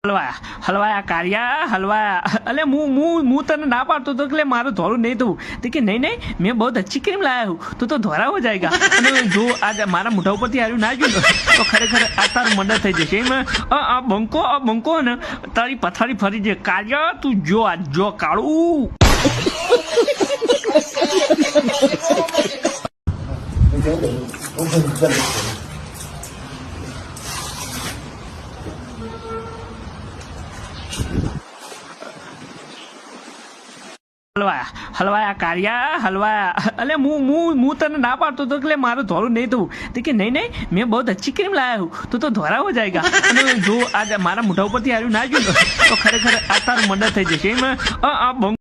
હલવાયા હલવાયા કાર્યા હલવાયા અલે હું તને ના પાડતો તો એટલે મારું ધોરું નહીં થવું તો કે નહીં મેં બહુ अच्छी क्रीम लाया हूँ तो धोरा हो जाएगा અને જો આ મારા મોઢા ઉપરથી હાર્યું ના ગયું તો ખરેખર આ તારું મંડળ થઈ જશે એમાં આ બંકો ને તારી પથારી ફરી જાય કાર્યા તું જો આ જો કાળું હલવાયા હલવાયા કાર્યા હલવાયા અલે હું તને ના પાડતો તો એટલે મારું ધોરું નહીં થવું તો કે નહીં મેં બહુ अच्छी क्रीम लाया हूँ तो धोरा हो जाएगा અને જો આ મારા મોઢા ઉપરથી હાર્યું ના ગયું તો ખરેખર આ તારું મંડળ થઈ જશે એમાં